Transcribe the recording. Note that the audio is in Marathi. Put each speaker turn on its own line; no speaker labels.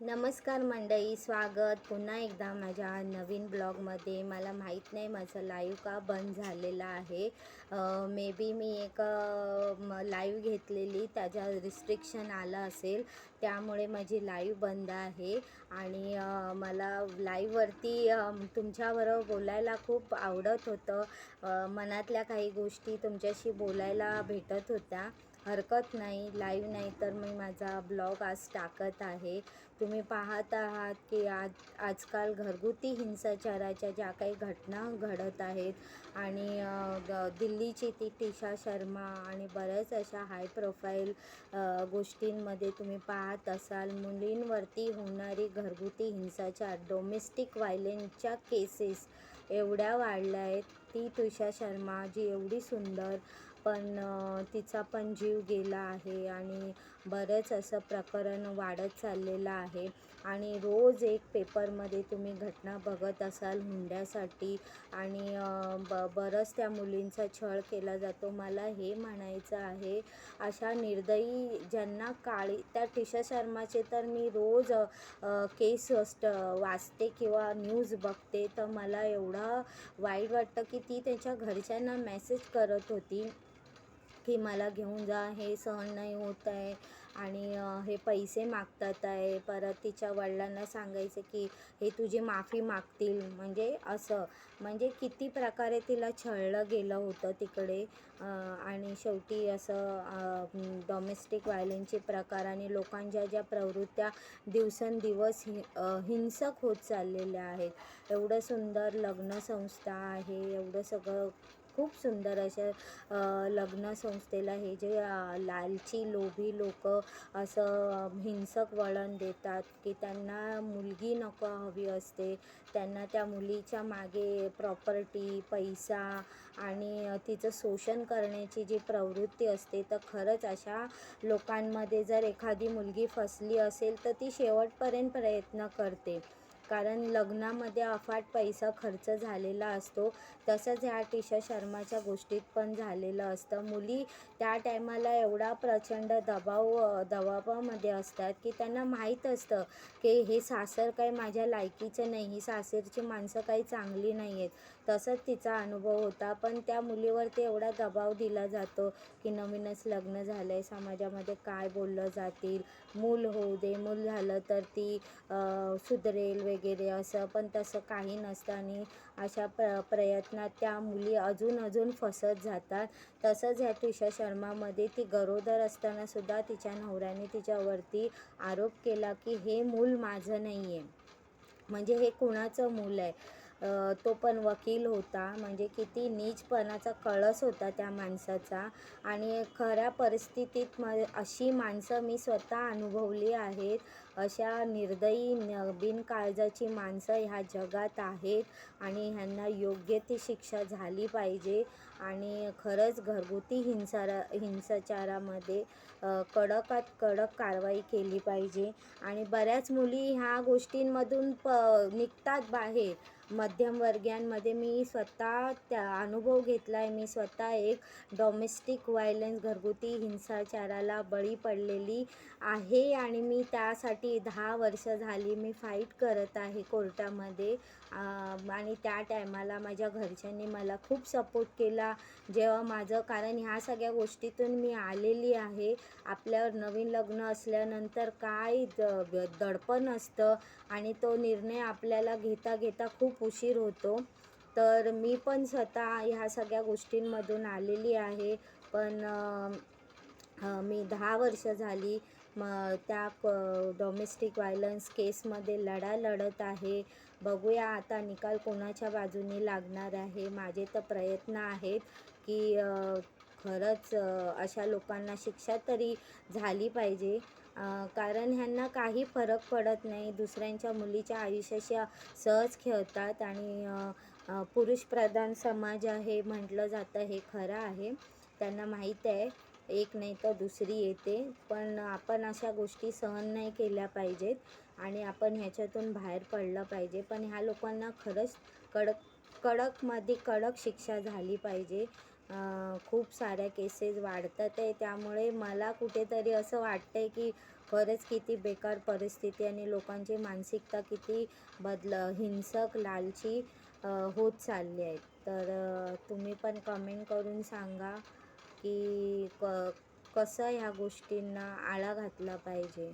नमस्कार मंडळी, स्वागत पुन्हा एकदा माझ्या नवीन ब्लॉगमध्ये. मला माहीत नाही माझं लाईव्ह का बंद झालेलं आहे. मे बी मी एक लाईव्ह घेतलेली, त्याच्या रिस्ट्रिक्शन आलं असेल, त्यामुळे माझी लाईव्ह बंद आहे. आणि मला लाईव्हवरती तुमच्याबरोबर बोलायला खूप आवडत होतं. मनातल्या काही गोष्टी तुमच्याशी बोलायला भेटत होत्या. हरकत नाही, लाईव्ह नाही तर मी माझा ब्लॉग आज टाकत आहे. तुम्ही पाहत आहात की आजकाल घरगुती हिंसाचाराच्या ज्या काही घटना घडत आहेत आणि दिल्लीची ती टिशा शर्मा आणि बऱ्याच अशा हाय प्रोफाईल गोष्टींमध्ये तुम्ही पाहत असाल, मुलींवरती होणारी घरगुती हिंसाचार, डोमेस्टिक व्हायलेन्सच्या केसेस एवढ्या वाढल्या आहेत. ती टिशा शर्मा जी एवढी सुंदर, पण तिचा पण जीव गेला आहे आणि बरंच असं प्रकरण वाढत चाललेलं आहे. आणि रोज एक पेपरमध्ये तुम्ही घटना बघत असाल हुंड्यासाठी आणि बरंच त्या मुलींचा छळ केला जातो. मला हे म्हणायचं आहे, अशा निर्दयी ज्यांना त्या टिशा शर्माचे तर मी रोज केस वाचते किंवा न्यूज बघते, तर मला एवढं वाईट वाटतं की ती त्याच्या घरच्यांना मेसेज करत होती की मला घेऊन जा, हे सहन नाही होत आहे आणि हे पैसे मागतात आहे. परत तिच्या वडिलांना सांगायचं की हे तुझी माफी मागतील, म्हणजे असं, म्हणजे किती प्रकारे तिला छळलं गेलं होतं तिकडे. आणि शेवटी असं डॉमेस्टिक व्हायलेन्सचे प्रकार आणि लोकांच्या ज्या प्रवृत्त्या दिवसेंदिवस हिंसक होत चाललेल्या आहेत. एवढं सुंदर लग्नसंस्था आहे, एवढं सगळं खूप सुंदर अशा लग्नसंस्थेला हे जे लालची लोभी लोक असं हिंसक वळण देतात की त्यांना मुलगी नको हवी असते, त्यांना त्या मुलीच्या मागे प्रॉपर्टी, पैसा आणि तिचं शोषण करण्याची जी प्रवृत्ती असते. तर खरंच अशा लोकांमध्ये जर एखादी मुलगी फसली असेल तर ती शेवटपर्यंत प्रयत्न करते, कारण लग्नामध्ये अफाट पैसा खर्च झालेला असतो. तसंच ह्या टिशा शर्माच्या गोष्टीत पण झालेलं असतं. मुली त्या टायमाला एवढा प्रचंड दबावामध्ये असतात की त्यांना माहीत असतं की हे सासर काही माझ्या लायकीचं नाही, ही सासरची माणसं काही चांगली नाही आहेत. तसंच तिचा अनुभव होता, पण त्या मुलीवरती एवढा दबाव दिला जातो की नवीनच लग्न झालं आहे, समाजामध्ये काय बोललं जातील, मूल होऊ दे, मूल झालं तर ती सुधरेल वगैरे असं. पण तसं काही नसतं आणि अशा प्रयत्नात त्या मुली अजून फसत जातात. तसंच ह्या टिशा शर्मामध्ये ती गरोदर असतानासुद्धा तिच्या नवऱ्याने तिच्यावरती आरोप केला की हे मूल माझं नाही आहे, म्हणजे हे कुणाचं मूल आहे. तो पण वकील होता, म्हणजे किती नीचपणाचा कळस होता त्या माणसाचा. आणि खऱ्या परिस्थितीत अशी माणसं मी स्वतः अनुभवली आहेत. अशा निर्दयी बिनकाळजाची माणसं ह्या जगात आहेत आणि ह्यांना योग्य ती शिक्षा झाली पाहिजे. आणि खरंच घरगुती हिंसाचारामध्ये कडकात कडक कारवाई केली पाहिजे. आणि बऱ्याच मुली ह्या गोष्टींमधून निघतात बाहेर. मध्यमवर्गीयांमध्ये मी स्वतः त्या अनुभव घेतला आहे. मी स्वतः एक डॉमेस्टिक व्हायलन्स, घरगुती हिंसाचाराला बळी पडलेली आहे आणि मी त्यासाठी 10 वर्ष झाली मी फाईट करत आहे कोर्टामध्ये. आणि त्या टायमाला माझ्या घरच्यांनी मला खूप सपोर्ट केला. जेव्हा माझं, कारण ह्या सगळ्या गोष्टीतून मी आलेली आहे. आपल्यावर नवीन लग्न असल्यानंतर काय दडपण असतं आणि तो निर्णय आपल्याला घेता खूप उशीर होतो. तर मी पण स्वतः ह्या सगळ्या गोष्टींमधून आलेली आहे. पण मी 10 वर्ष झाली त्या डॉमेस्टिक व्हायलन्स केसमध्ये लढत आहे. बघूया आता निकाल कोणाच्या बाजूने लागणार आहे. माझे तर प्रयत्न आहेत की खरंच अशा लोकांना शिक्षा तरी झाली पाहिजे, कारण ह्यांना काही फरक पडत नाही. दुसऱ्यांच्या मुलीच्या आयुष्याशी सहज खेळतात आणि पुरुषप्रधान समाज आहे म्हटलं जातं, हे खरं आहे. त्यांना माहीत आहे एक नाही तर दुसरी येते. पण आपण अशा गोष्टी सहन नाही केल्या पाहिजेत आणि आपण ह्याच्यातून बाहेर पडलं पाहिजे. पण ह्या लोकांना खरंच कडकमध्ये कडक शिक्षा झाली पाहिजे. खूप साऱ्या केसेस वाढतात आहे, त्यामुळे मला कुठेतरी असं वाटतं आहे की खरंच किती बेकार परिस्थिती आणि लोकांची मानसिकता किती हिंसक, लालची होत चालली आहे. तर तुम्ही पण कमेंट करून सांगा की कसं ह्या गोष्टींना आळा घातला पाहिजे.